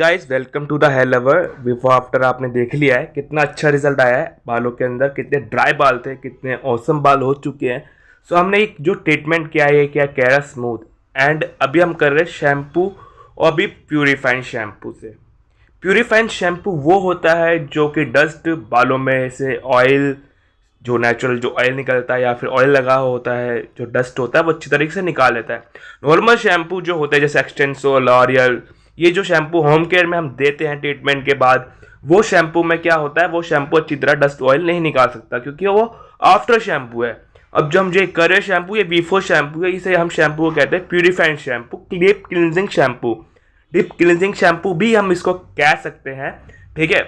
Guys welcome to the hair lover. Before after आपने देख लिया है कितना अच्छा रिजल्ट आया है बालों के अंदर, कितने ड्राई बाल थे, कितने औसम बाल हो चुके हैं। सो हमने एक जो ट्रीटमेंट किया है ये किया कैरा स्मूथ, एंड अभी हम कर रहे हैं शैम्पू, और अभी प्यूरीफाइन शैम्पू से। प्यूरीफाइन शैम्पू वो होता है जो कि डस्ट बालों में से ऑयल, जो नेचुरल जो ऑयल निकलता है या फिर ऑयल लगा होता है, जो डस्ट होता है वो अच्छी तरीके से निकाल लेता है। नॉर्मल शैम्पू जो होते हैं जैसे एक्सटेंसो, लॉरियल, ये जो शैम्पू होम केयर में हम देते हैं ट्रीटमेंट के बाद, वो शैम्पू में क्या होता है, वो शैम्पू अच्छी तरह डस्ट ऑयल नहीं निकाल सकता क्योंकि वो आफ्टर शैम्पू है। अब जो हम जो करे शैम्पू, ये बिफोर शैम्पू है, इसे हम शैम्पू को कहते हैं purifying shampoo, deep cleansing shampoo. Deep cleansing shampoo भी हम इसको कह सकते हैं, ठीक है।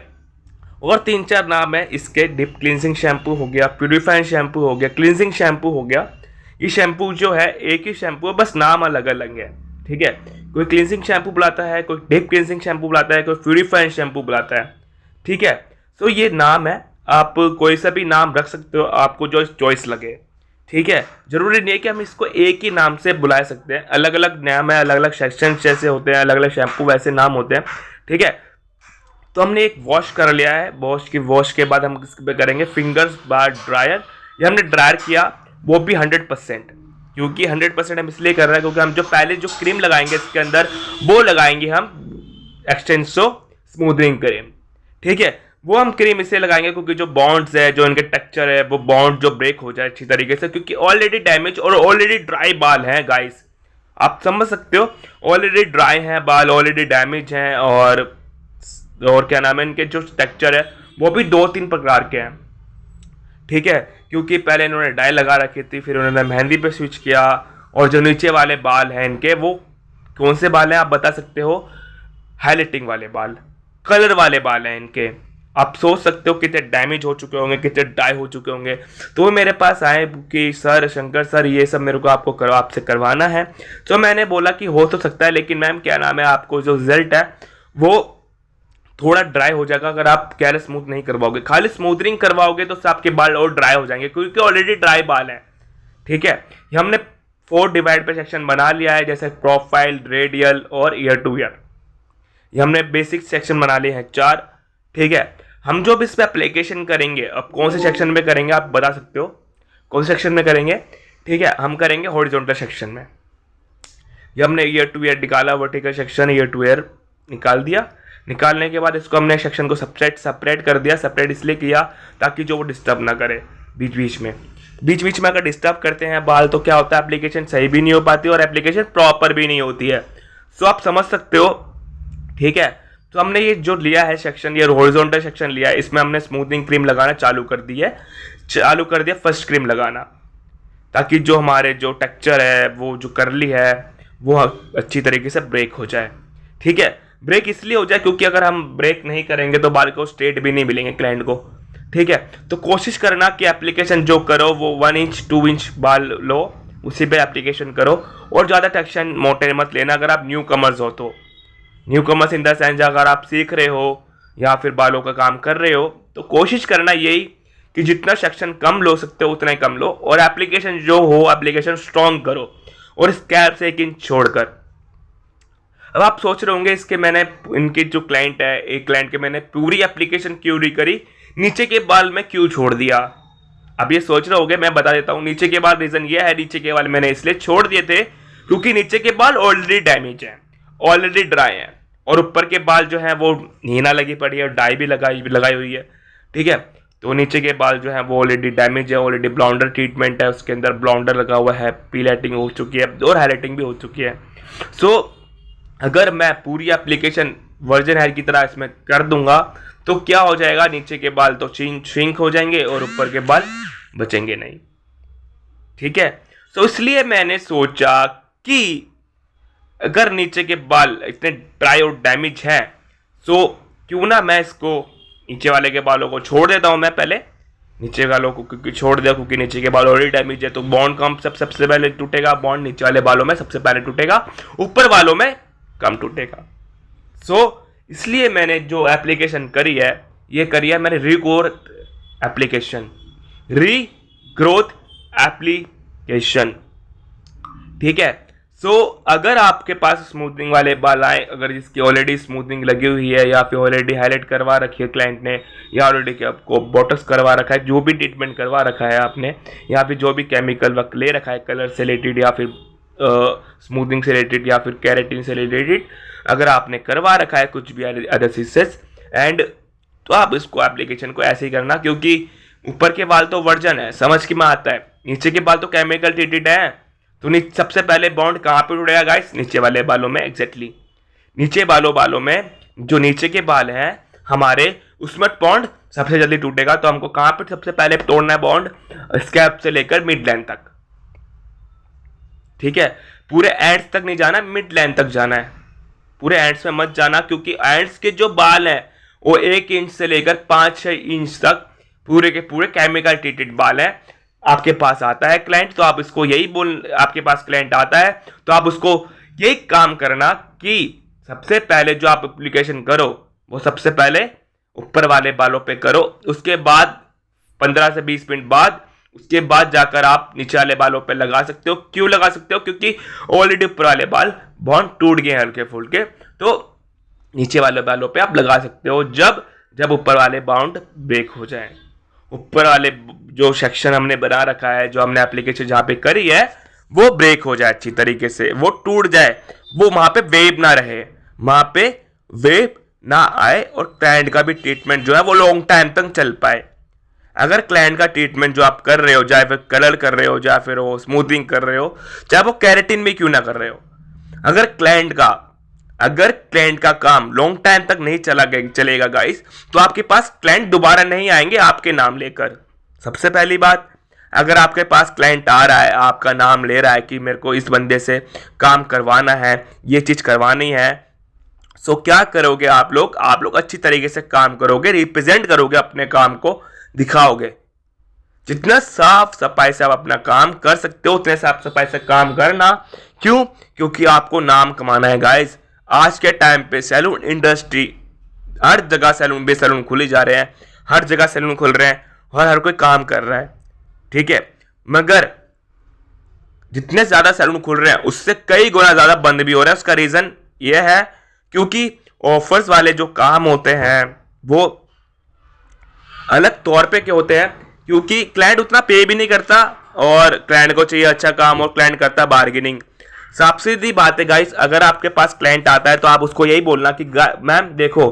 और 3-4 नाम है इसके, डीप क्लींजिंग शैम्पू हो गया, प्यूरीफाइंग शैम्पू हो गया, क्लींजिंग शैम्पू हो गया। ये शैम्पू जो है एक ही शैम्पू है, बस नाम अलग अलग है, ठीक है। कोई क्लींजिंग शैम्पू बुलाता है, कोई डीप क्लींजिंग शैम्पू बुलाता है, कोई प्यूरीफाइंग शैम्पू बुलाता है, ठीक है। तो ये नाम है, आप कोई सा भी नाम रख सकते हो, आपको जो चॉइस लगे, ठीक है। जरूरी नहीं है कि हम इसको एक ही नाम से बुला सकते हैं, अलग अलग नाम है, अलग अलग सेक्शन जैसे होते हैं, अलग अलग शैम्पू वैसे नाम होते हैं, ठीक है। तो हमने एक वॉश कर लिया है, वॉश के बाद हम इस पे करेंगे फिंगर्स बार ड्रायर। ये हमने ड्रायर किया, वो भी 100%, क्योंकि 100% हम इसलिए कर रहे हैं क्योंकि हम जो पहले जो क्रीम लगाएंगे इसके अंदर, वो लगाएंगे हम एक्सटेंसो स्मूथनिंग क्रीम, ठीक है। वो हम क्रीम इसलिए लगाएंगे क्योंकि जो बॉन्ड्स है, जो इनके टेक्सचर है, वो बॉन्ड जो ब्रेक हो जाए अच्छी तरीके से, क्योंकि ऑलरेडी डैमेज और ऑलरेडी ड्राई बाल हैं गाइस, आप समझ सकते हो। ऑलरेडी ड्राई हैं बाल, ऑलरेडी डैमेज हैं, और क्या नाम है, इनके जो टेक्सचर है वो भी 2-3 प्रकार के हैं, ठीक है। क्योंकि पहले इन्होंने डाई लगा रखी थी, फिर उन्होंने मेहंदी पे स्विच किया, और जो नीचे वाले बाल हैं इनके, वो कौन से बाल हैं आप बता सकते हो? हाईलाइटिंग वाले बाल, कलर वाले बाल हैं इनके। आप सोच सकते हो कितने डैमेज हो चुके होंगे, कितने डाई हो चुके होंगे। तो वो मेरे पास आए कि सर शंकर सर, ये सब मेरे को आपसे करवाना है। तो मैंने बोला कि हो तो सकता है, लेकिन मैम क्या नाम है, आपको जो रिजल्ट है वो थोड़ा ड्राई हो जाएगा अगर आप कैरा स्मूथ नहीं करवाओगे। खाली स्मूथनिंग करवाओगे तो आपके बाल और ड्राई हो जाएंगे, क्योंकि ऑलरेडी ड्राई बाल हैं, ठीक है। ये हमने 4 डिवाइड पे सेक्शन बना लिया है, जैसे प्रोफाइल, रेडियल और ईयर टू ईयर। ये हमने बेसिक सेक्शन बना लिए हैं 4, ठीक है। हम जो भी इस पर एप्लीकेशन करेंगे, अब कौन से सेक्शन में करेंगे आप बता सकते हो, कौन से सेक्शन में करेंगे? ठीक है, हम करेंगे हॉरिजॉन्टल सेक्शन में। ये हमने ईयर टू ईयर निकाला, vertical section year two year निकाल दिया। निकालने के बाद इसको हमने सेक्शन को सेपरेट कर दिया। सेपरेट इसलिए किया ताकि जो वो डिस्टर्ब ना करे बीच बीच में अगर डिस्टर्ब करते हैं बाल तो क्या होता है, एप्लीकेशन सही भी नहीं हो पाती और एप्लीकेशन प्रॉपर भी नहीं होती है। सो आप समझ सकते हो, ठीक है। तो हमने ये जो लिया है सेक्शन, ये हॉरिजॉन्टल सेक्शन लिया है, इसमें हमने स्मूथनिंग क्रीम लगाना चालू कर दिया फर्स्ट क्रीम लगाना, ताकि जो हमारे जो टेक्सचर है, वो जो करली है, वो अच्छी तरीके से ब्रेक हो जाए, ठीक है। ब्रेक इसलिए हो जाए क्योंकि अगर हम ब्रेक नहीं करेंगे तो बाल को स्ट्रेट भी नहीं मिलेंगे क्लाइंट को, ठीक है। तो कोशिश करना कि एप्लीकेशन जो करो वो 1 इंच 2 इंच बाल लो, उसी पे एप्लीकेशन करो, और ज़्यादा टेक्सचर मोटे मत लेना अगर आप न्यू कमर्स हो तो। New commerce in the sense अगर आप सीख रहे हो या फिर बालों का काम कर रहे हो, तो कोशिश करना यही कि जितना सेक्शन कम लो सकते हो उतना ही कम लो, और एप्लीकेशन जो हो एप्लीकेशन स्ट्रॉन्ग करो, और स्कैल्प से 1 इंच छोड़कर। अब आप सोच रहे होंगे इसके मैंने, इनके जो क्लाइंट है, एक क्लाइंट के मैंने पूरी एप्लीकेशन क्यों नहीं करी, नीचे के बाल में क्यों छोड़ दिया। अब ये सोच रहे होंगे, मैं बता देता हूँ नीचे के बाल। रीजन ये है, नीचे के बाल मैंने इसलिए छोड़ दिए थे क्योंकि नीचे के बाल ऑलरेडी डैमेज हैं, ऑलरेडी ड्राई हैं, और ऊपर के बाल जो हैं वो हीना लगी पड़ी है और डाई भी लगाई हुई है, ठीक है। तो नीचे के बाल जो हैं वो ऑलरेडी डैमेज है, ऑलरेडी ब्लाउंडर ट्रीटमेंट है, उसके अंदर ब्लाउंडर लगा हुआ है, पीलाइटिंग हो चुकी है और हाईलाइटिंग भी हो चुकी है। सो अगर मैं पूरी एप्लीकेशन वर्जन हेयर की तरह इसमें कर दूंगा तो क्या हो जाएगा, नीचे के बाल तो श्रिंक हो जाएंगे और ऊपर के बाल बचेंगे नहीं, ठीक है। तो इसलिए मैंने सोचा कि अगर नीचे के बाल इतने ड्राई और डैमेज हैं, तो क्यों ना मैं इसको नीचे वाले के बालों को छोड़ देता हूं। मैं पहले नीचे वालों को क्योंकि छोड़ दिया, क्योंकि नीचे के बाल ऑलरेडी डैमेज है, तो बॉन्ड कम सबसे पहले टूटेगा, बॉन्ड नीचे वाले बालों में सबसे पहले टूटेगा, ऊपर वालों में कम टूटेगा। सो इसलिए मैंने जो एप्लीकेशन करी है, ये करी है मैंने रीग्रोथ एप्लीकेशन, ठीक है। अगर आपके पास स्मूथनिंग वाले बाल आए, अगर जिसकी ऑलरेडी स्मूथनिंग लगी हुई है या फिर ऑलरेडी हाईलाइट करवा रखी है क्लाइंट ने, या ऑलरेडी आपको बोटक्स करवा रखा है, जो भी ट्रीटमेंट करवा रखा है आपने, या फिर जो भी केमिकल वर्क ले रखा है कलर से रिलेटेड या फिर स्मूथनिंग से रिलेटेड या फिर कैरेटिन से रिलेटेड, अगर आपने करवा रखा है कुछ भी अदर चीजेस एंड, तो आप इसको एप्लीकेशन को ऐसे ही करना, क्योंकि ऊपर के बाल तो वर्जन है, समझ के में आता है, नीचे के बाल तो केमिकल ट्रीटेड है। तो सबसे पहले बॉन्ड कहाँ पे टूटेगा गाइस? नीचे वाले बालों में, एग्जैक्टली नीचे बालों में जो नीचे के बाल हैं हमारे, उसमें बॉन्ड सबसे जल्दी टूटेगा। तो हमको कहाँ पे सबसे पहले तोड़ना है बॉन्ड? स्कैल्प से लेकर मिड लेंथ तक, ठीक है? पूरे एंड्स तक नहीं जाना, मिड लेंथ तक जाना है, पूरे एंड्स में मत जाना, क्योंकि एंड्स के जो बाल हैं वो 1 इंच से लेकर 5-6 इंच तक पूरे के पूरे केमिकल ट्रीटेड बाल हैं। आपके पास आता है क्लाइंट, तो आप इसको यही आपके पास क्लाइंट आता है तो आप उसको यही काम करना कि सबसे पहले जो आप एप्लीकेशन करो वो सबसे पहले ऊपर वाले बालों पे करो, उसके बाद 15 से 20 मिनट बाद उसके बाद जाकर आप नीचे वाले बालों पे लगा सकते हो। क्यों लगा सकते हो? क्योंकि ऑलरेडी ऊपर वाले बाल बॉन्ड टूट गए हल्के फुल्के, तो नीचे वाले बालों पे आप लगा सकते हो जब ऊपर वाले बाउंड ब्रेक हो जाए। ऊपर वाले जो सेक्शन हमने बना रखा है, जो हमने एप्लीकेशन जहां पे करी है, वो ब्रेक हो जाए अच्छी तरीके से, वो टूट जाए, वो वहां पे वेव ना रहे, वहां पे वेव ना आए, और क्लाइंट का भी ट्रीटमेंट जो है वो लॉन्ग टाइम तक चल पाए। अगर क्लाइंट का ट्रीटमेंट जो आप कर रहे हो, चाहे फिर कलर कर रहे हो, चाहे फिर वो स्मूथिंग कर रहे हो, चाहे वो कैरेटिन में क्यों ना कर रहे हो, अगर क्लाइंट का काम लॉन्ग टाइम तक नहीं चलेगा गाइस, तो आपके पास क्लाइंट दोबारा नहीं आएंगे आपके नाम लेकर। सबसे पहली बात, अगर आपके पास क्लाइंट आ रहा है, आपका नाम ले रहा है कि मेरे को इस बंदे से काम करवाना है, ये चीज करवानी है, सो क्या करोगे आप लोग अच्छी तरीके से काम करोगे, रिप्रेजेंट करोगे, अपने काम को दिखाओगे। जितना साफ सफाई से आप अपना काम कर सकते हो उतने साफ सफाई से काम करना। क्यों? क्योंकि आपको नाम कमाना है गाइस। आज के टाइम पे सैलून इंडस्ट्री, हर जगह सैलून खुले जा रहे हैं, हर जगह सैलून खुल रहे हैं और हर कोई काम कर रहा है, ठीक है? मगर जितने ज्यादा सैलून खुल रहे हैं उससे कई गुना ज्यादा बंद भी हो रहे हैं। उसका रीजन यह है क्योंकि ऑफर्स वाले जो काम होते हैं वो अलग तौर पे के होते हैं, क्योंकि क्लाइंट उतना पे भी नहीं करता और क्लाइंट को चाहिए अच्छा काम, और क्लाइंट करता बार्गेनिंग। साफ सीधी बात है गाइस, अगर आपके पास क्लाइंट आता है तो आप उसको यही बोलना कि मैम देखो,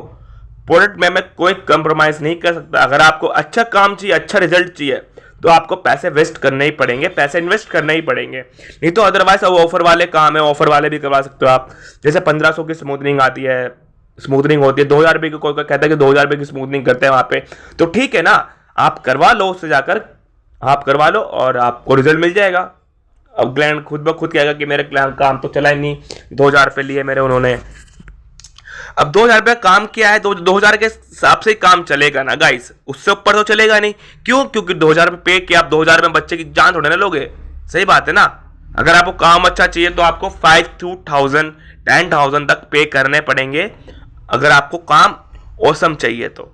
प्रोडक्ट में मैं कोई कंप्रोमाइज नहीं कर सकता, अगर आपको अच्छा काम चाहिए, अच्छा रिजल्ट चाहिए, तो आपको पैसे वेस्ट करने ही पड़ेंगे, पैसे इन्वेस्ट करने ही पड़ेंगे, नहीं तो अदरवाइज वो ऑफर वाले काम है, ऑफर वाले भी करवा सकते हो आप। जैसे 1500 की स्मूथनिंग आती है, स्मूथनिंग होती है 2000 रुपये की, कोई कहता है कि 2000 रुपये की स्मूथनिंग करते हैं वहां पे, तो ठीक है ना, आप करवा लो, उससे जाकर आप करवा लो और आपको रिजल्ट मिल जाएगा। अब क्लाइंट खुद ब खुद कहेगा कि मेरे काम तो चला ही नहीं, 2000 रुपये लिए मेरे उन्होंने। अब 2000 रुपये काम किया है, 2000 के हिसाब से काम चलेगा ना गाइस, उससे ऊपर तो चलेगा नहीं। क्यों? क्योंकि 2000 रुपये पे किया, आप 2000 में बच्चे की जान थोड़े ना लोगे, सही बात है ना? अगर आपको काम अच्छा चाहिए तो आपको 5 to 10,000 तक पे करने पड़ेंगे, अगर आपको काम औसम चाहिए तो।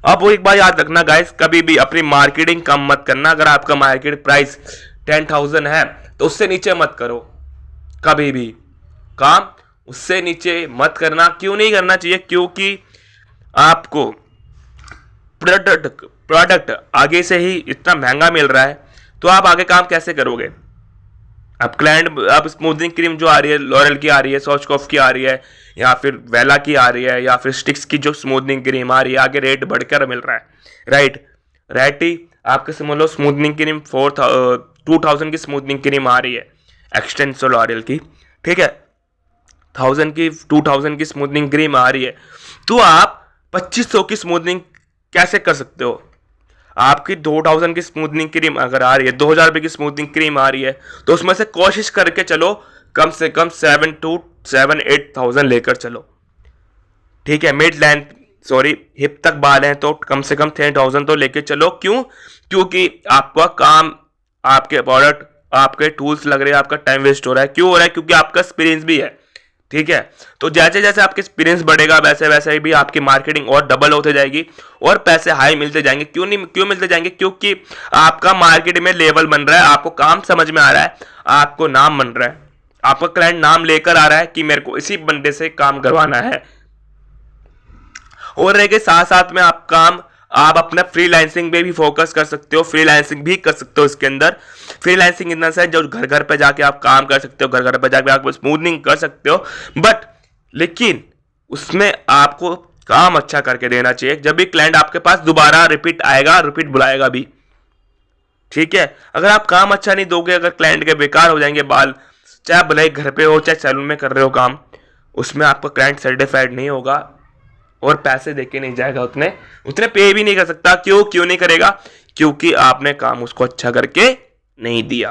अब वो एक बात याद रखना गाइस, कभी भी अपनी मार्केटिंग कम मत करना। अगर आपका मार्केट प्राइस 10,000 है तो उससे नीचे मत करो, कभी भी काम उससे नीचे मत करना। क्यों नहीं करना चाहिए? क्योंकि आपको प्रोडक्ट आगे से ही इतना महंगा मिल रहा है, तो आप आगे काम कैसे करोगे? अब स्मूथनिंग क्रीम जो आ रही है, लॉरेल की आ रही है, सॉचकॉफ की आ रही है, या फिर वेला की आ रही है, या फिर स्टिक्स की जो स्मूथनिंग क्रीम आ रही है, आगे रेट बढ़कर मिल रहा है, राइट ही आपके समझ लो स्मूथनिंग क्रीम 2000 की स्मूथनिंग क्रीम आ रही है, एक्सटेंसो लॉरेल की, ठीक है, 2000 की स्मूथनिंग क्रीम आ रही है, तो आप 2500 की स्मूथनिंग कैसे कर सकते हो? आपकी 2000 की स्मूथनिंग क्रीम अगर आ रही है, 2000 रुपये की स्मूथनिंग क्रीम आ रही है, तो उसमें से कोशिश करके चलो कम से कम 7,000-8,000 लेकर चलो, ठीक है? हिप तक बाल हैं तो कम से कम 10,000 तो लेके चलो। क्यों? क्योंकि आपका काम, आपके प्रोडक्ट, आपके टूल्स लग रहे हैं, आपका टाइम वेस्ट हो रहा है। क्यों हो रहा है? क्योंकि आपका एक्सपीरियंस भी है, ठीक है? तो जैसे जैसे आपका एक्सपीरियंस बढ़ेगा वैसे वैसे भी आपकी मार्केटिंग और डबल होते जाएगी और पैसे हाई मिलते जाएंगे। क्यों मिलते जाएंगे? क्योंकि आपका मार्केट में लेवल बन रहा है, आपको काम समझ में आ रहा है, आपको नाम बन रहा है, आपका क्लाइंट नाम लेकर आ रहा है कि मेरे को इसी बंदे से काम करवाना है। और रह के साथ साथ में आप अपना फ्रीलांसिंग पे भी फोकस कर सकते हो, फ्रीलांसिंग भी कर सकते हो इसके अंदर। फ्रीलांसिंग इन द सेंस जो घर घर पे जाके आप काम कर सकते हो, घर घर पे जाके आप स्मूथनिंग कर सकते हो, बट लेकिन उसमें आपको काम अच्छा करके देना चाहिए। जब भी क्लाइंट आपके पास दोबारा रिपीट आएगा, रिपीट बुलाएगा भी, ठीक है। अगर आप काम अच्छा नहीं दोगे, अगर क्लाइंट के बेकार हो जाएंगे बाल, चाहे आप भले घर पे हो चाहे सैलून में कर रहे हो काम, उसमें आपका क्लाइंट सेटिस्फाइड नहीं होगा और पैसे देके नहीं जाएगा, उतने पे भी नहीं कर सकता। क्यों नहीं करेगा? क्योंकि आपने काम उसको अच्छा करके नहीं दिया।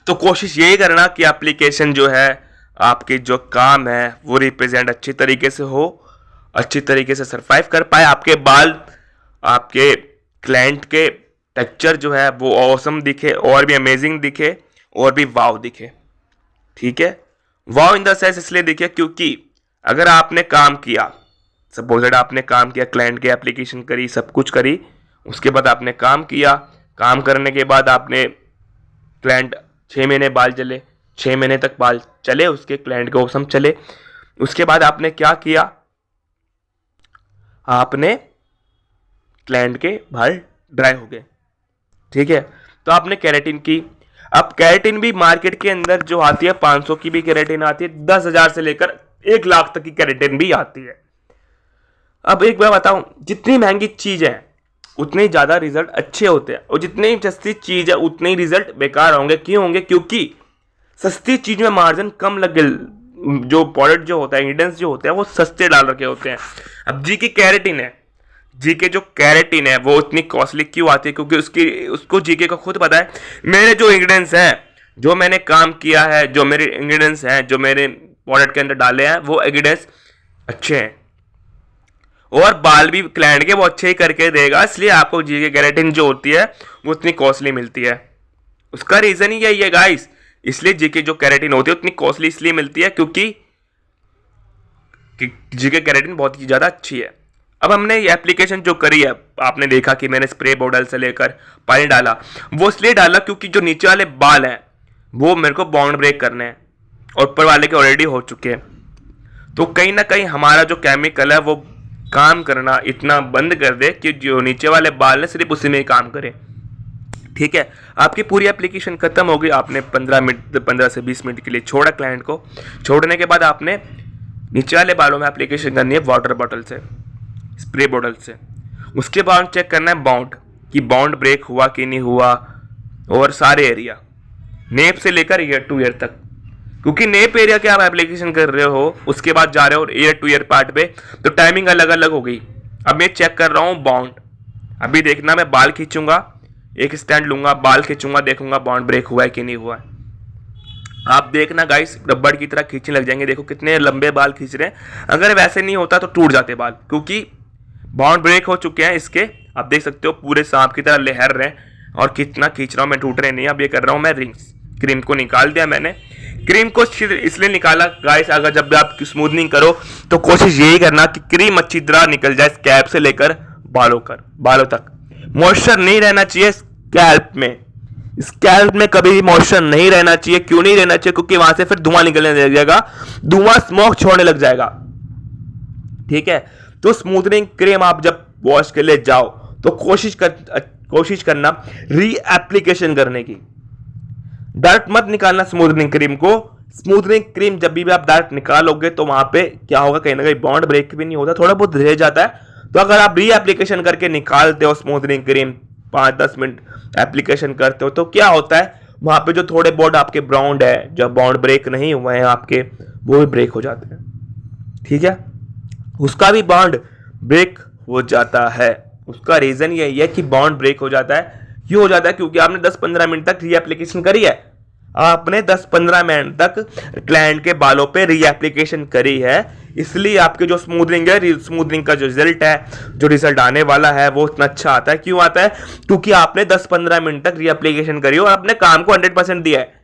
तो कोशिश यही करना कि एप्लीकेशन जो है, आपके जो काम है वो रिप्रेजेंट अच्छी तरीके से हो, अच्छी तरीके से सरवाइव कर पाए, आपके बाल, आपके क्लाइंट के टेक्सचर जो है वो ऑसम दिखे, और भी अमेजिंग दिखे, और भी वाव दिखे, ठीक है। वाव इन द सेंस इसलिए दिखे क्योंकि अगर आपने काम किया, सपोज आपने काम किया, क्लाइंट की एप्लीकेशन करी, सब कुछ करी, उसके बाद आपने काम किया, काम करने के बाद आपने क्लाइंट 6 महीने बाल चले, 6 महीने तक बाल चले उसके, क्लाइंट के औसम चले, उसके बाद आपने क्या किया, आपने क्लाइंट के बाल ड्राई हो गए, ठीक है। तो आपने केराटिन की। अब केराटिन भी मार्केट के अंदर जो आती है, 500 की भी केराटिन आती है, 10,000 से लेकर 1 लाख तक की केराटिन भी आती है। अब एक बार बताऊं, जितनी महंगी चीज है उतने ज्यादा रिजल्ट अच्छे होते हैं, और जितनी सस्ती चीज है उतने ही रिजल्ट बेकार होंगे। क्यों होंगे? क्योंकि सस्ती चीज में मार्जिन कम लगे, जो प्रोडक्ट जो होता है, इंग्रेडिएंट्स जो होते हैं वो सस्ते डाल रखे होते हैं। अब जी की केराटिन है, जी के जो केराटिन है वो इतनी कॉस्टली क्यों आती है? क्योंकि उसको जीके को खुद पता है मेरे जो इंग्रेडिएंट्स हैं, जो मैंने काम किया है, जो मेरे इंग्रेडिएंट्स हैं, जो मेरे प्रोडक्ट के अंदर डाले हैं, वो इंग्रेडिएंट्स अच्छे हैं, और बाल भी क्लाइंट के वो अच्छे ही करके देगा, इसलिए आपको जी के केराटिन जो होती है वो इतनी कॉस्टली मिलती है। उसका रीजन ही यही है गाइस, इसलिए जी के जो केराटिन होती है उतनी कॉस्टली इसलिए मिलती है क्योंकि जी के केराटिन बहुत ही ज्यादा अच्छी है। अब हमने ये एप्लीकेशन जो करी है, आपने देखा कि मैंने स्प्रे बॉटल से लेकर पानी डाला, वो इसलिए डाला क्योंकि जो नीचे वाले बाल हैं वो मेरे को बाउंड ब्रेक करने हैं, और ऊपर वाले के ऑलरेडी हो चुके हैं। तो कहीं ना कहीं हमारा जो केमिकल है वो काम करना इतना बंद कर दे कि जो नीचे वाले बाल है सिर्फ उसी में ही काम करे, ठीक है। आपकी पूरी एप्लीकेशन खत्म हो गई, आपने 15 से 20 मिनट के लिए छोड़ा क्लाइंट को। छोड़ने के बाद आपने नीचे वाले बालों में एप्लीकेशन करनी है वाटर बॉटल से, स्प्रे बॉटल से। उसके बाद चेक करना है बाउंड, कि बाउंड ब्रेक हुआ कि नहीं हुआ, और सारे एरिया, नेप से लेकर ईयर टू ईयर तक, क्योंकि नेप एरिया के आप एप्लीकेशन कर रहे हो, उसके बाद जा रहे हो ईयर टू ईयर पार्ट पे, तो टाइमिंग अलग अलग हो गई। अब मैं चेक कर रहा हूँ बाउंड, अभी देखना, मैं बाल खींचूंगा, एक स्टैंड लूंगा, बाल खींचूंगा, देखूंगा बाउंड ब्रेक हुआ है कि नहीं हुआ है। आप देखना गाइस, रबड़ की तरह खींचने लग जाएंगे, देखो कितने लंबे बाल खींच रहे हैं। अगर वैसे नहीं होता तो टूट जाते बाल, क्योंकि बाउंड ब्रेक हो चुके हैं इसके। आप देख सकते हो पूरे सांप की तरह लहर रहे हैं, और कितना खींच रहा हूं मैं, टूट रहे नहीं। अब ये कर रहा हूं मैं रिंग्स, क्रीम को निकाल दिया मैंने। क्रीम को इसलिए निकाला गाइस, अगर जब भी आप स्मूथनिंग करो तो कोशिश यही करना कि क्रीम अच्छी तरह निकल जाए स्कैल्प से लेकर बालों तक। मॉइस्चर नहीं रहना चाहिए स्कैल्प में, स्कैल्प में कभी भी मॉइस्चर नहीं रहना चाहिए। क्यों नहीं रहना चाहिए? क्योंकि वहां से फिर धुआं निकलने लग जाएगा, धुआं स्मोक छोड़ने लग जाएगा, ठीक है। तो स्मूथनिंग क्रीम आप जब वॉश के लिए जाओ तो कोशिश करना री एप्लीकेशन करने की, डायरेक्ट मत निकालना स्मूथनिंग क्रीम को। स्मूथनिंग क्रीम जब भी आप डायरेक्ट निकालोगे तो वहां पे क्या होगा, कहीं ना कहीं बॉन्ड ब्रेक भी नहीं होता, थोड़ा बहुत रह जाता है। तो अगर आप री एप्लीकेशन करके निकालते हो स्मूथनिंग क्रीम, 5-10 मिनट एप्लीकेशन करते हो, तो क्या होता है, वहां पे जो थोड़े बहुत आपके बाउंड है, जो बाउंड ब्रेक नहीं हुए हैं आपके, वो भी ब्रेक हो जाते हैं, ठीक है। उसका भी बॉन्ड ब्रेक हो जाता है। उसका रीजन यही है कि बॉन्ड ब्रेक हो जाता है। क्यों हो जाता है? क्योंकि आपने 10-15 मिनट तक री एप्लीकेशन करी है, आपने 10-15 मिनट तक क्लाइंट के बालों पे री एप्लीकेशन करी है, इसलिए आपके जो स्मूथनिंग है, स्मूथनिंग का जो रिजल्ट है, जो रिजल्ट आने वाला है वो इतना अच्छा आता है। क्यों आता है? क्योंकि आपने 10-15 मिनट तक री एप्लीकेशन करी और अपने काम को 100% दिया है।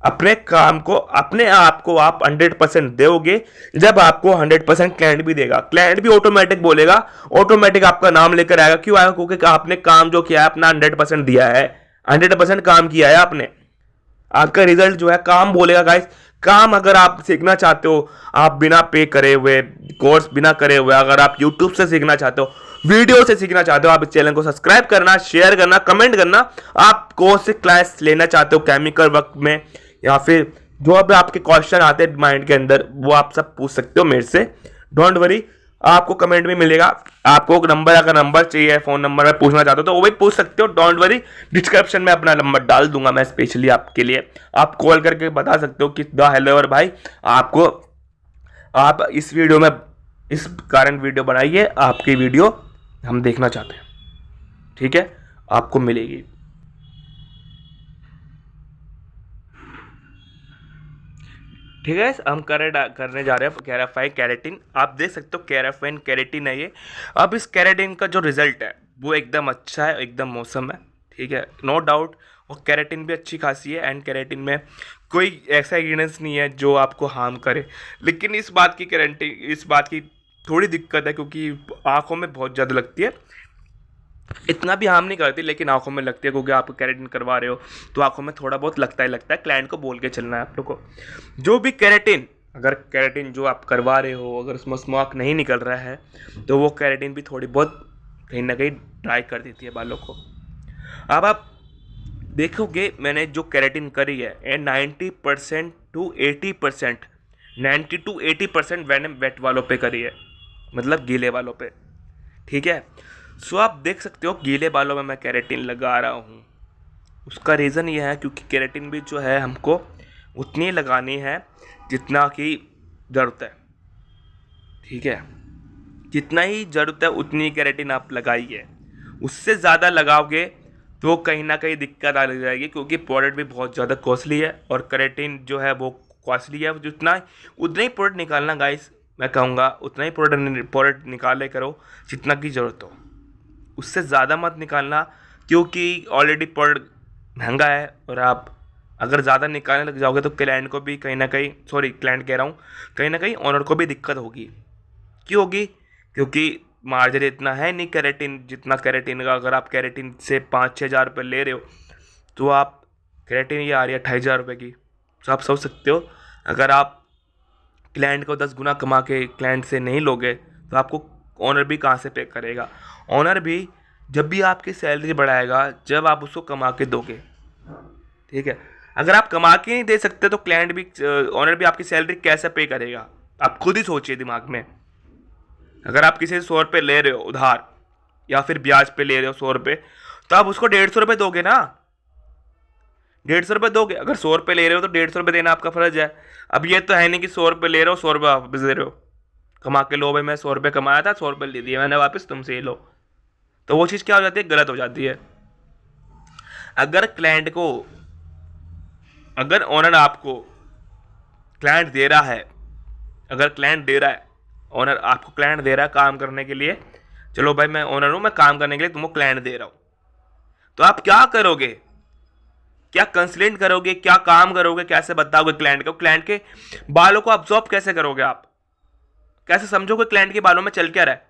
अपने काम को, अपने आप को आप 100% दोगे, जब आपको 100% क्लाइंट भी देगा, क्लाइंट भी ऑटोमेटिक बोलेगा, ऑटोमेटिक आपका नाम लेकर आएगा। क्यों आएगा? क्योंकि आपने काम जो किया है अपना 100% दिया है, 100% काम किया है आपने। आपका रिजल्ट जो है काम बोलेगा गाइस। काम अगर आप सीखना चाहते हो, आप बिना पे करे हुए, कोर्स बिना करे हुए, अगर आप यूट्यूब से सीखना चाहते हो, वीडियो से सीखना चाहते हो, आप इस चैनल को सब्सक्राइब करना, शेयर करना, कमेंट करना। आप कोर्स से क्लास लेना चाहते हो केमिकल वर्क में, या फिर जो भी आपके क्वेश्चन आते हैं माइंड के अंदर, वो आप सब पूछ सकते हो मेरे से। डोंट वरी, आपको कमेंट में मिलेगा। आपको नंबर, अगर नंबर चाहिए, फोन नंबर में पूछना चाहते हो तो वो भी पूछ सकते हो। डोंट वरी, डिस्क्रिप्शन में अपना नंबर डाल दूंगा मैं स्पेशली आपके लिए। आप कॉल करके बता सकते हो कि द हेलोवर भाई, आपको, आप इस वीडियो में इस कारण वीडियो बनाइए, आपकी वीडियो हम देखना चाहते हैं। ठीक है, आपको मिलेगी। ठीक है, हम करने जा रहे हैं कैराफाइन कैरेटिन। आप देख सकते हो कैराफाइन कैरेटिन है ये। अब इस कैरेटिन का जो रिजल्ट है वो एकदम अच्छा है, एकदम मौसम है। ठीक है, नो डाउट। और कैरेटिन भी अच्छी खासी है, एंड कैरेटिन में कोई ऐसा इंग्रीडियंट्स नहीं है जो आपको हार्म करे। लेकिन इस बात की थोड़ी दिक्कत है, क्योंकि आँखों में बहुत ज़्यादा लगती है। इतना भी हार्म नहीं करती, लेकिन आंखों में लगती है, क्योंकि आप कैरेटिन करवा रहे हो तो आंखों में थोड़ा बहुत लगता है। क्लाइंट को बोल के चलना है आप लोग को। जो भी कैरेटिन, अगर कैरेटिन जो आप करवा रहे हो, अगर उसमें स्मोक नहीं निकल रहा है, तो वो कैरेटिन भी थोड़ी बहुत कहीं ना कहीं ड्राई कर देती है बालों को। अब आप देखोगे, मैंने जो कैरेटिन करी है 90% to 80%, 90 to 80% मैंने वेट वालों पे करी है, मतलब गीले बालों पे। ठीक है, सो आप देख सकते हो गीले बालों में मैं कैरेटिन लगा रहा हूँ। उसका रीज़न ये है क्योंकि कैरेटिन भी जो है हमको उतनी लगानी है जितना की ज़रूरत है। ठीक है, जितना ही ज़रूरत है उतनी कैरेटिन आप लगाइए। उससे ज़्यादा लगाओगे तो कहीं ना कहीं दिक्कत आ जाएगी, क्योंकि प्रोडक्ट भी बहुत ज़्यादा कॉस्टली है और कैरेटिन जो है वो कॉस्टली है। जितना उतना ही प्रोडक्ट निकालना गाइस, मैं कहूँगा उतना ही प्रोडक्ट निकाले करो जितना की ज़रूरत हो। उससे ज़्यादा मत निकालना, क्योंकि ऑलरेडी प्रोडक्ट महंगा है, और आप अगर ज़्यादा निकालने लग जाओगे तो क्लाइंट को भी कहीं ना कहीं, सॉरी क्लाइंट कह रहा हूँ, कहीं ना कहीं ऑनर को भी दिक्कत होगी। क्यों होगी? क्योंकि मार्जिन इतना है नहीं कैरेटिन जितना कैरेटिन का। अगर आप कैरेटिन से 5-6 हज़ार रुपये ले रहे हो, तो आप कैरेटिन ये आ रही है 28,000 रुपये की। तो आप सोच सकते हो, अगर आप क्लाइंट को 10 गुना कमा के क्लाइंट से नहीं लोगे तो आपको ऑनर भी कहाँ से पे करेगा? ऑनर भी जब भी आपकी सैलरी बढ़ाएगा जब आप उसको कमा के दोगे। ठीक है, अगर आप कमा के नहीं दे सकते तो क्लाइंट भी, ऑनर भी आपकी सैलरी कैसे पे करेगा? आप खुद ही सोचिए दिमाग में। अगर आप किसी से 100 रुपये ले रहे हो उधार, या फिर ब्याज पे ले रहे हो 100 रुपये, तो आप उसको 150 रुपये दोगे ना। 150 रुपये दोगे। अगर 100 रुपये ले रहे हो तो 150 रुपये देना आपका फर्ज है। अब ये तो है नहीं कि 100 रुपये ले रहे हो 100 रुपये वापस दे रहे हो, कमा के लो भाई, मैं 100 रुपये कमाया था 100 रुपये ले दिए मैंने वापस, तुमसे ये लो। तो वो चीज़ क्या हो जाती है? गलत हो जाती है। अगर क्लाइंट को, अगर ओनर आपको क्लाइंट दे रहा है, अगर क्लाइंट दे रहा है, ओनर आपको क्लाइंट दे रहा है काम करने के लिए, चलो भाई मैं ओनर हूँ, मैं काम करने के लिए तुमको क्लाइंट दे रहा हूँ, तो आप क्या करोगे? क्या कंसल्टेंट करोगे? क्या काम करोगे? कैसे बताओगे क्लाइंट को? क्लाइंट के बालों को ऑब्जॉर्व कैसे करोगे? आप कैसे समझोगे क्लाइंट के बालों में चल क्या रहा है?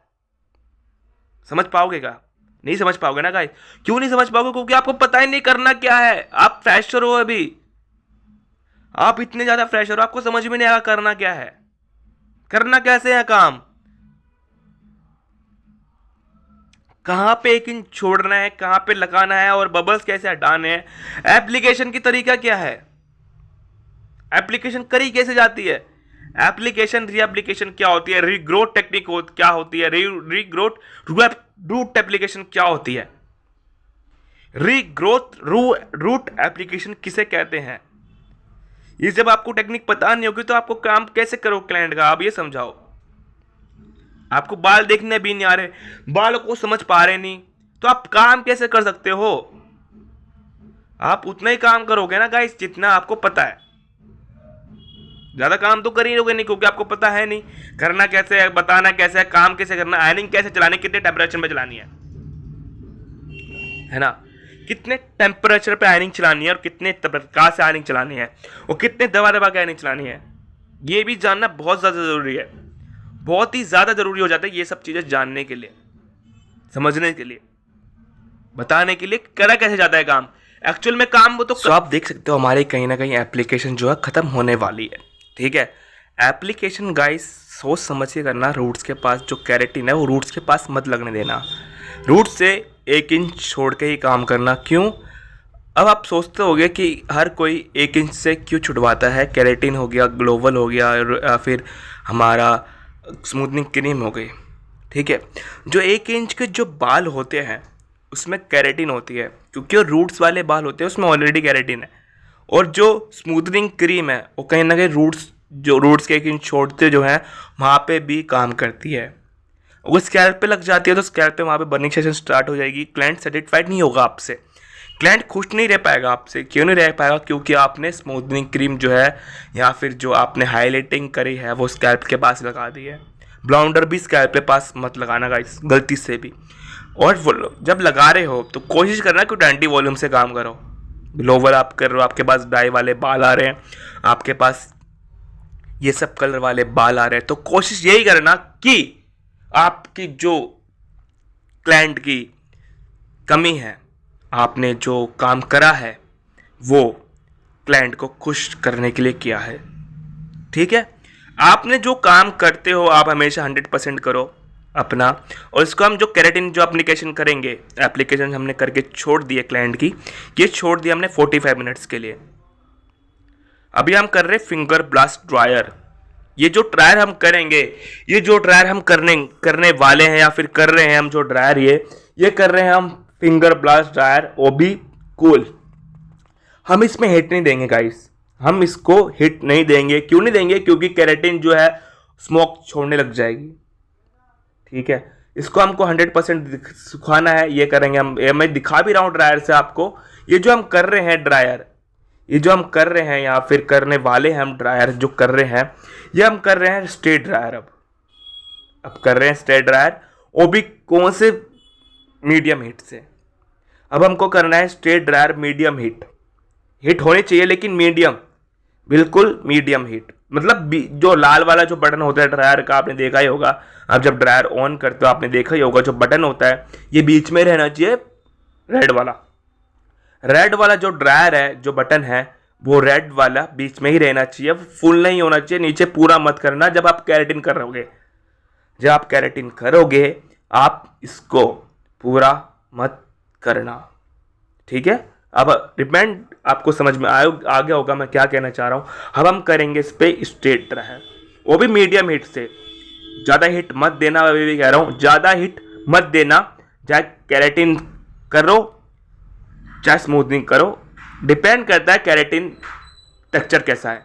समझ पाओगे क्या? नहीं समझ पाओगे ना गाइस। क्यों नहीं समझ पाओगे? क्योंकि आपको पता ही नहीं करना क्या है। आप फ्रेशर हो अभी, आप इतने ज्यादा फ्रेशर हो, आपको समझ में नहीं आएगा करना क्या है, करना कैसे है काम, कहां पे एक इंच छोड़ना है, कहां पे लगाना है, और बबल्स कैसे हटाने हैं। एप्लीकेशन की तरीका क्या है, एप्लीकेशन करी कैसे जाती है, एप्लीकेशन रीएप्लीकेशन क्या होती है, रीग्रोथ टेक्निक क्या होती है, रीग्रोथ रूट एप्लीकेशन क्या होती है, रीग्रोथ रूट एप्लीकेशन किसे कहते हैं। ये जब आपको टेक्निक पता नहीं होगी तो आपको काम कैसे करो क्लाइंट का? आप ये समझाओ। आपको बाल देखने भी नहीं आ रहे, बालों को समझ पा रहे नहीं, तो आप काम कैसे कर सकते हो? आप उतना ही काम करोगे ना गाइस जितना आपको पता है। ज्यादा काम तो कर ही लोगे नहीं, क्योंकि आपको पता है नहीं करना कैसे है, बताना कैसे है, काम कैसे करना, आयरनिंग कैसे चलानी, कितने टेम्परेचर में चलानी है ना, कितने टेम्परेचर पे आयरनिंग चलानी है, और कितने प्रकार से आयरनिंग चलानी है, और कितने दबा दबा के आयरनिंग चलानी है, ये भी जानना बहुत ज़्यादा ज़रूरी है। बहुत ही ज़्यादा ज़रूरी हो जाता है ये सब चीज़ें जानने के लिए, समझने के लिए, बताने के लिए। करा कैसे जाता है काम, एक्चुअल में काम वो तो आप देख सकते हो हमारी कहीं ना कहीं एप्लीकेशन जो है ख़त्म होने वाली है। ठीक है, एप्लीकेशन गाइस सोच समझ के करना। रूट्स के पास जो कैरेटिन है वो रूट्स के पास मत लगने देना। रूट्स से 1 इंच छोड़ के ही काम करना। क्यों? अब आप सोचते होगे कि हर कोई 1 इंच से क्यों छुड़वाता है। कैरेटिन हो गया, ग्लोबल हो गया, या फिर हमारा स्मूथनिंग क्रीम हो गई। ठीक है, जो 1 इंच के जो बाल होते हैं उसमें कैरेटिन होती है, क्योंकि वो रूट्स वाले बाल होते हैं उसमें ऑलरेडी कैरेटिन है। और जो स्मूथनिंग क्रीम है वो कहीं ना कहीं रूट्स के 1 इंच छोड़ते जो है वहाँ पे भी काम करती है। वो स्कैल्प पे लग जाती है तो स्कैल्प पे वहाँ पे बर्निंग सेशन स्टार्ट हो जाएगी। क्लाइंट सेटिस्फाइड नहीं होगा आपसे, क्लाइंट खुश नहीं रह पाएगा आपसे। क्यों नहीं रह पाएगा? क्योंकि आपने स्मूथनिंग क्रीम जो है या फिर जो आपने हाईलाइटिंग करी है वो स्कैल्प के पास लगा दी है। ब्लाउंडर भी स्कैल्प के पास मत लगाना गाइस, गलती से भी। और जब लगा रहे हो तो कोशिश करना कि 20 वॉल्यूम से काम करो। ग्लोबल आप कर रहे हो, आपके पास डाई वाले बाल आ रहे हैं, आपके पास ये सब कलर वाले बाल आ रहे हैं, तो कोशिश यही करना कि आपकी जो क्लाइंट की कमी है, आपने जो काम करा है वो क्लाइंट को खुश करने के लिए किया है। ठीक है, आपने जो काम करते हो आप हमेशा 100% करो अपना। और इसको हम जो कैरेटिन जो एप्लीकेशन करेंगे, एप्लीकेशन हमने करके छोड़ दिए क्लाइंट की, ये छोड़ दिया हमने 45 मिनट्स के लिए। अभी हम कर रहे फिंगर ब्लास्ट ड्रायर। ये जो ड्रायर हम करेंगे, ये जो ड्रायर हम करने वाले हैं या फिर कर रहे हैं हम जो ड्रायर ये कर रहे हैं हम फिंगर ब्लास्ट ड्रायर, वो भी कूल। हम इसमें हिट नहीं देंगे गाइस, हम इसको हिट नहीं देंगे। क्यों नहीं देंगे? क्योंकि कैरेटिन जो है स्मोक छोड़ने लग जाएगी। ठीक है, इसको हमको 100% सुखाना है, ये करेंगे हम। मैं दिखा भी रहा हूँ ड्रायर से आपको। ये जो हम कर रहे हैं ड्रायर, ये जो हम कर रहे हैं या फिर करने वाले हैं हम ड्रायर जो कर रहे हैं, ये हम कर रहे हैं स्ट्रेट ड्रायर। अब कर रहे हैं स्ट्रेट ड्रायर, वो भी कौन से? मीडियम हीट से। अब हमको करना है स्ट्रेट ड्रायर मीडियम हीट होनी चाहिए, लेकिन मीडियम, बिल्कुल मीडियम हीट। मतलब जो लाल वाला जो बटन होता है ड्रायर का, आपने देखा ही होगा। आप जब ड्रायर ऑन करते हो आपने देखा ही होगा, जो बटन होता है ये बीच में रहना चाहिए। रेड वाला जो ड्रायर है, जो बटन है, वो रेड वाला बीच में ही रहना चाहिए, फुल नहीं होना चाहिए। नीचे पूरा मत करना। जब आप कैरेटिन करोगे आप इसको पूरा मत करना। ठीक है, अब डिपेंड आपको समझ में आ गया होगा मैं क्या कहना चाह रहा हूँ। अब हम करेंगे इस पे स्ट्रेट ड्रायर, वो भी मीडियम हीट से। ज़्यादा हीट मत देना, मैं भी कह रहा हूँ ज़्यादा हीट मत देना। चाहे कैरेटिन करो चाहे स्मूथनिंग करो, डिपेंड करता है कैरेटिन टेक्सचर कैसा है।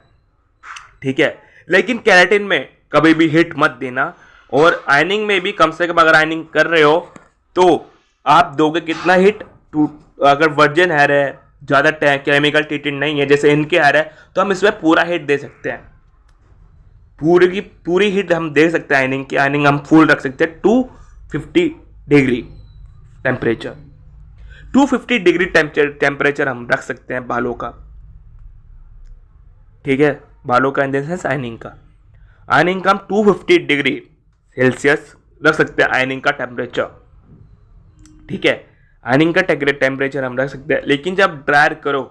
ठीक है, लेकिन कैरेटिन में कभी भी हिट मत देना। और आयनिंग में भी कम से कम अगर आयनिंग कर रहे हो तो आप दोगे कितना हिट? अगर वर्जिन हेयर है, ज़्यादा केमिकल ट्रीटेड नहीं है जैसे इनके हेयर है, तो हम इसमें पूरा हिट दे सकते हैं। पूरी की पूरी हिट हम दे सकते हैं। आयनिंग की आयनिंग हम फुल रख सकते हैं 250 डिग्री टेम्परेचर। 250 डिग्री टेम्परेचर हम रख सकते हैं बालों का। ठीक है, बालों का इन द सेंस आयनिंग का हम 250 डिग्री सेल्सियस रख सकते हैं आयनिंग का टेम्परेचर। ठीक है, आयनिंग का टेम्परेचर हम रख सकते हैं। लेकिन जब ड्रायर करो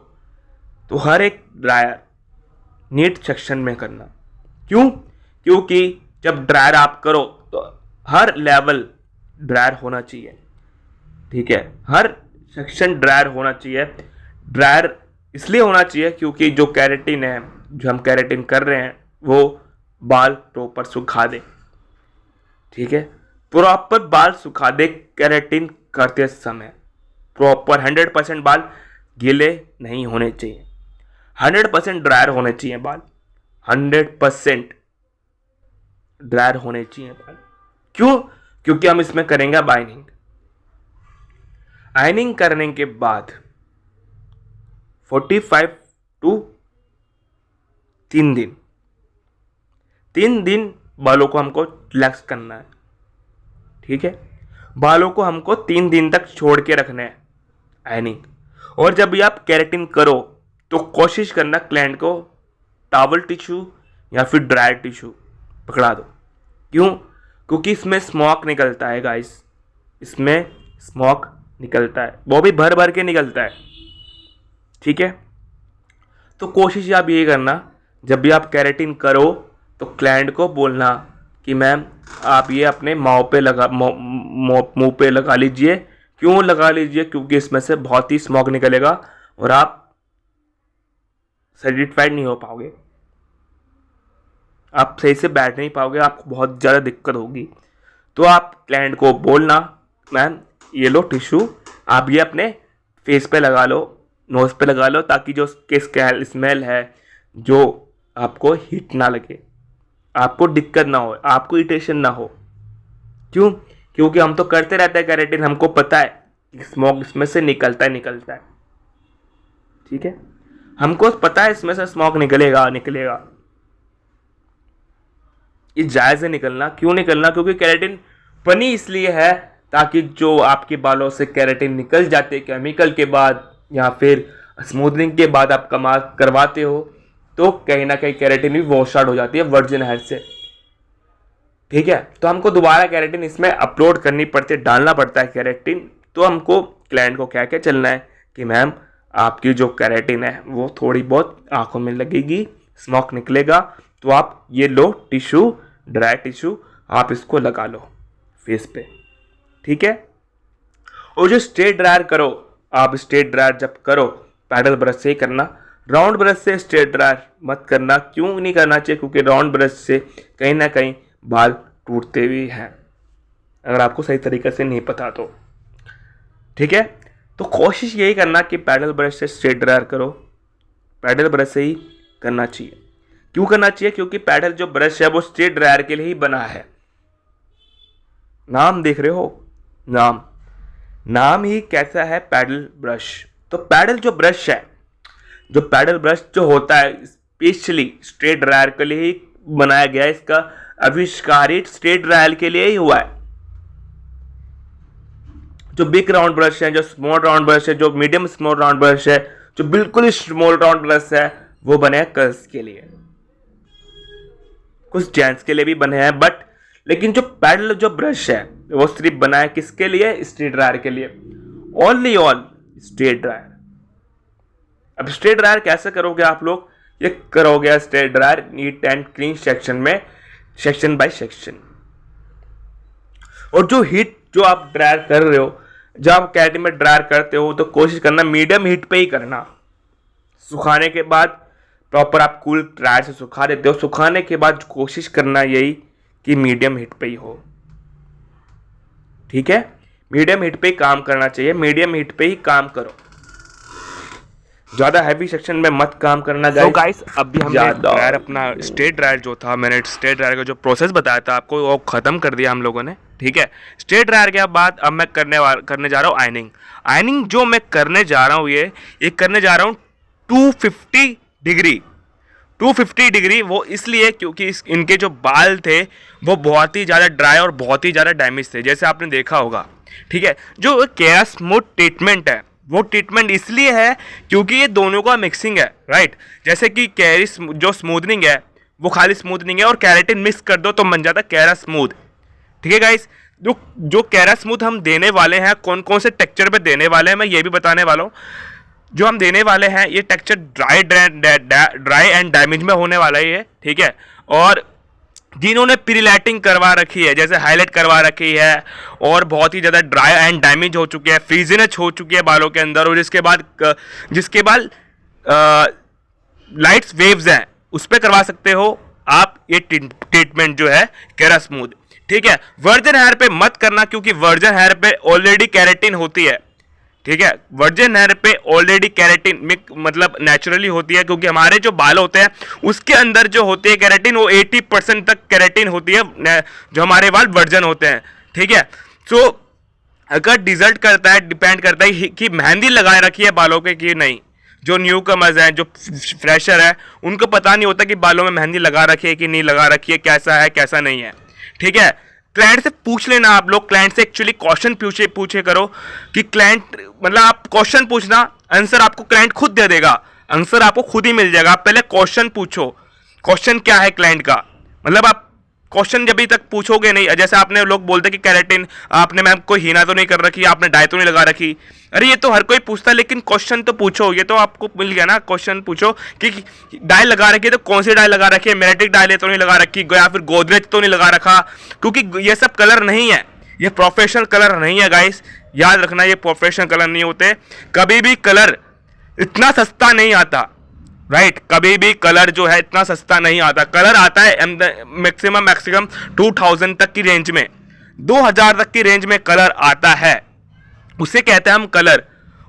तो हर एक ड्रायर नीट सेक्शन में करना। क्यों? क्योंकि जब ड्रायर आप करो तो हर लेवल ड्रायर होना चाहिए। ठीक है, हर सेक्शन ड्रायर होना चाहिए। ड्रायर इसलिए होना चाहिए क्योंकि जो कैरेटिन है, जो हम कैरेटिन कर रहे हैं, वो बाल प्रॉपर सुखा दे। ठीक है, प्रॉपर बाल सुखा दे कैरेटिन करते समय। प्रॉपर 100% बाल गीले नहीं होने चाहिए, 100% ड्रायर होने चाहिए बाल, 100% ड्रायर होने चाहिए बाल। क्यों? क्योंकि हम इसमें करेंगे बाइनिंग। आयनिंग करने के बाद 45 टू 3 दिन बालों को हमको रिलैक्स करना है। ठीक है, बालों को हमको 3 दिन तक छोड़ के रखना है आयनिंग। और जब भी आप कैरेटिन करो तो कोशिश करना क्लाइंट को टॉवल टिश्यू या फिर ड्राई टिश्यू पकड़ा दो। क्यों? क्योंकि इसमें स्मोक निकलता है गाइस, इसमें स्मोक निकलता है, वो भी भर भर के निकलता है। ठीक है। तो कोशिश आप ये करना, जब भी आप केराटिन करो तो क्लाइंट को बोलना कि मैम आप ये अपने मुंह पे लगा लीजिए। क्यों लगा लीजिए? क्योंकि इसमें से बहुत ही स्मोक निकलेगा और आप सेटिस्फाइड नहीं हो पाओगे, आप सही से बैठ नहीं पाओगे, आपको बहुत ज़्यादा दिक्कत होगी। तो आप क्लाइंट को बोलना मैम ये लो टिश्यू, आप ये अपने फेस पे लगा लो, नोज पे लगा लो, ताकि जो उसके स्मेल है जो आपको हीट ना लगे, आपको दिक्कत ना हो, आपको इरिटेशन ना हो। क्यों? क्योंकि हम तो करते रहते हैं केराटिन, हमको पता है कि स्मोक इसमें से निकलता है। ठीक है, हमको पता है इसमें से स्मोक निकलेगा। ये जायज़ है निकलना। क्यों निकलना? क्योंकि केराटिन बनी इसलिए है ताकि जो आपके बालों से केराटिन निकल जाते केमिकल के बाद या फिर स्मूथनिंग के बाद आप करवाते हो, तो कहीं ना कहीं केराटिन भी वॉश आउट हो जाती है वर्जिन हेयर से। ठीक है, तो हमको दोबारा केराटिन इसमें अपलोड करनी पड़ती है, डालना पड़ता है केराटिन। तो हमको क्लाइंट को क्या क्या चलना है कि मैम आपकी जो केराटिन है वो थोड़ी बहुत आंखों में लगेगी, स्मोक निकलेगा, तो आप ये लो टिश्यू, ड्राई टिश्यू, आप इसको लगा लो फेस पे। ठीक है, और जो स्ट्रेट ड्रायर करो, आप स्ट्रेट ड्रायर जब करो पैडल ब्रश से ही करना, राउंड ब्रश से स्ट्रेट ड्रायर मत करना। क्यों नहीं करना चाहिए? क्योंकि राउंड ब्रश से कहीं ना कहीं बाल टूटते भी हैं, अगर आपको सही तरीके से नहीं पता तो। ठीक है, तो कोशिश यही करना कि पैडल ब्रश से स्ट्रेट ड्रायर करो, पैडल ब्रश से ही करना चाहिए। क्यों करना चाहिए? क्योंकि पैडल जो ब्रश है वो स्ट्रेट ड्रायर के लिए ही बना है। नाम देख रहे हो, नाम ही कैसा है, पैडल ब्रश। तो पैडल जो ब्रश है, जो पैडल ब्रश जो होता है स्पेशली स्ट्रेट ड्रायर के लिए ही बनाया गया है, इसका आविष्कार ही स्ट्रेट ड्रायर के लिए ही हुआ है। जो बिग राउंड ब्रश है, जो स्मॉल राउंड ब्रश है, जो मीडियम स्मॉल राउंड ब्रश है, जो बिल्कुल स्मॉल राउंड ब्रश है, वो बने हैं गर्ल्स के लिए, कुछ जेंट्स के लिए भी बने हैं, बट लेकिन जो पैडल जो ब्रश है वो सिर्फ बना है किसके लिए? स्ट्रेट ड्रायर के लिए, ओनली ऑन स्ट्रेट ड्रायर। अब स्ट्रेट ड्रायर कैसे करोगे आप लोग? ये करोगे straight dryer neat and clean section में, सेक्शन बाय सेक्शन। और जो हीट जो आप ड्रायर कर रहे हो, जब आप केराटिन में ड्रायर करते हो तो कोशिश करना मीडियम हीट पे ही करना। सुखाने के बाद प्रॉपर आप कूल ड्रायर से सुखा देते हो, सुखाने के बाद कोशिश करना यही कि मीडियम हीट पे ही हो। ठीक है, मीडियम हीट पे ही काम करना चाहिए, मीडियम हीट पे ही काम करो, ज़्यादा हैवी सेक्शन में मत काम करना। तो गाइस अभी हमने ड्रायर अपना स्ट्रेट ड्रायर जो था, मैंने स्ट्रेट ड्रायर का जो प्रोसेस बताया था आपको, वो ख़त्म कर दिया हम लोगों ने। ठीक है, स्ट्रेट ड्रायर के बाद अब मैं करने जा रहा हूँ आयनिंग। जो मैं करने जा रहा हूँ ये करने जा रहा हूँ 250 डिग्री। वो इसलिए क्योंकि इनके जो बाल थे वो बहुत ही ज़्यादा ड्राई और बहुत ही ज़्यादा डैमेज थे, जैसे आपने देखा होगा। ठीक है, जो केरा स्मूथ ट्रीटमेंट है वो ट्रीटमेंट इसलिए है क्योंकि ये दोनों का मिक्सिंग है, राइट। जैसे कि जो स्मूथनिंग है वो खाली स्मूथनिंग है, और केराटिन मिक्स कर दो तो बन जाता है केरा स्मूथ। ठीक है गाइस, जो केरा स्मूथ हम देने वाले हैं, कौन कौन से टेक्सचर पे देने वाले हैं मैं ये भी बताने वाला हूँ। जो हम देने वाले हैं ये टेक्सचर ड्राई एंड डैमेज में होने वाला है ये। ठीक है, और जिन्होंने प्रीलाइटिंग करवा रखी है, जैसे हाईलाइट करवा रखी है और बहुत ही ज़्यादा ड्राई एंड डैमेज हो चुकी है, फ्रीजीनेस हो चुकी है बालों के अंदर, और जिसके बाद लाइट्स वेव्स हैं, उस पर करवा सकते हो आप ये ट्रीटमेंट जो है केरा स्मूथ। ठीक है, वर्जिन हेयर पे मत करना क्योंकि वर्जिन हेयर पे ऑलरेडी केराटिन होती है। ठीक है, वर्जिन हेयर पे ऑलरेडी केराटिन मतलब नेचुरली होती है, क्योंकि हमारे जो बाल होते हैं उसके अंदर जो होती है केराटिन वो 80% तक केराटिन होती है, जो हमारे बाल वर्जिन होते हैं। ठीक है, सो अगर रिजल्ट करता है, डिपेंड करता है कि मेहंदी लगाए रखी है बालों के कि नहीं। जो न्यू कमर्स हैं, जो फ्रेशर है, उनको पता नहीं होता कि बालों में मेहंदी लगा रखी है कि नहीं लगा रखी है, कैसा है कैसा नहीं है। ठीक है, क्लाइंट से पूछ लेना आप लोग, क्लाइंट से एक्चुअली क्वेश्चन पूछे करो कि क्लाइंट मतलब आप क्वेश्चन पूछना, आंसर आपको क्लाइंट खुद दे देगा, आंसर आपको खुद ही मिल जाएगा। आप पहले क्वेश्चन पूछो, क्वेश्चन क्या है क्लाइंट का, मतलब आप क्वेश्चन जब तक पूछोगे नहीं, जैसे आपने लोग बोलते कि केराटिन आपने मैम कोई हीना तो नहीं कर रखी, आपने डाई तो नहीं लगा रखी, अरे ये तो हर कोई पूछता है, लेकिन क्वेश्चन तो पूछो। ये तो आपको मिल गया ना, क्वेश्चन पूछो कि डाई लगा रखी है तो कौन सी डाई लगा रखी है, मेरेटिक डाई तो नहीं लगा रखी, या फिर गोदरेज तो नहीं लगा रखा, क्योंकि ये सब कलर नहीं है, ये प्रोफेशनल कलर नहीं है गाइस, याद रखना ये प्रोफेशनल कलर नहीं होते। कभी भी कलर इतना सस्ता नहीं आता, राइट, कभी भी कलर जो है इतना सस्ता नहीं आता। कलर आता है मैक्सिमम 2000 तक की रेंज में, 2000 तक की रेंज में कलर आता है, उसे कहते हैं हम कलर।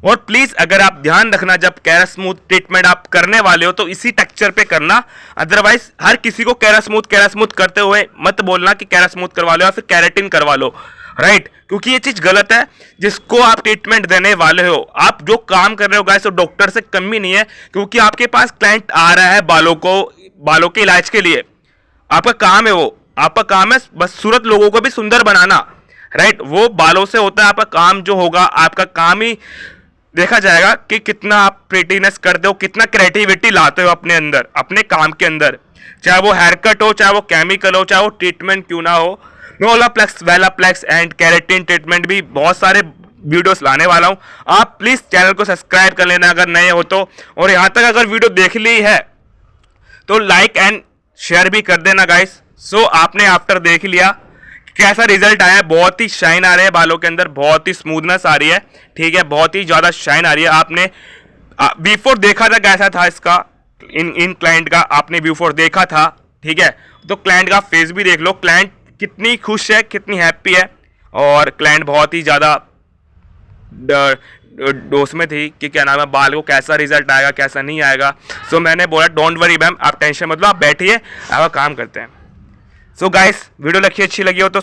और प्लीज अगर आप ध्यान रखना, जब केरास्मूथ ट्रीटमेंट आप करने वाले हो तो इसी टेक्सचर पे करना, अदरवाइज हर किसी को केरास्मूथ करते हुए मत बोलना कि केरास्मूथ करवा लो या फिर केराटिन करवा लो, राइट, क्योंकि ये चीज गलत है। जिसको आप ट्रीटमेंट देने वाले हो, आप जो काम कर रहे हो गाइस, तो डॉक्टर से कमी नहीं है, क्योंकि आपके पास क्लाइंट आ रहा है बालों के इलाज के लिए, आपका काम है वो, आपका काम है बस सूरत लोगों को भी सुंदर बनाना, राइट, वो बालों से होता है। आपका काम जो होगा, आपका काम ही देखा जाएगा कि कितना आप प्रेटीनेस करते हो, कितना क्रिएटिविटी लाते हो अपने अंदर, अपने काम के अंदर, चाहे वो हेयर कट हो, चाहे वो केमिकल हो, चाहे वो ट्रीटमेंट क्यों ना हो। मैं ओलाप्लेक्स, वेलाप्लेक्स एंड केराटिन ट्रीटमेंट भी बहुत सारे वीडियोस लाने वाला हूं, आप प्लीज चैनल को सब्सक्राइब कर लेना अगर नए हो तो, और यहां तक अगर वीडियो देख ली है तो लाइक एंड शेयर भी कर देना गाइस। सो आपने आफ्टर देख लिया कैसा रिजल्ट आया है, बहुत ही शाइन आ रहे हैं बालों के अंदर, बहुत ही स्मूथनेस आ रही है, ठीक है, बहुत ही ज्यादा शाइन आ रही है। आपने बिफोर देखा था कैसा था इसका, इन क्लाइंट का आपने बिफोर देखा था, ठीक है, तो क्लाइंट का फेस भी देख लो, क्लाइंट कितनी खुश है, कितनी हैप्पी है, और क्लाइंट बहुत ही ज़्यादा डोस में थी कि क्या नाम है, बाल को कैसा रिजल्ट आएगा कैसा नहीं आएगा। सो मैंने बोला डोंट वरी मैम, आप टेंशन मत लो, आप बैठिए, आप काम करते हैं। सो गाइस, वीडियो अच्छी लगी हो तो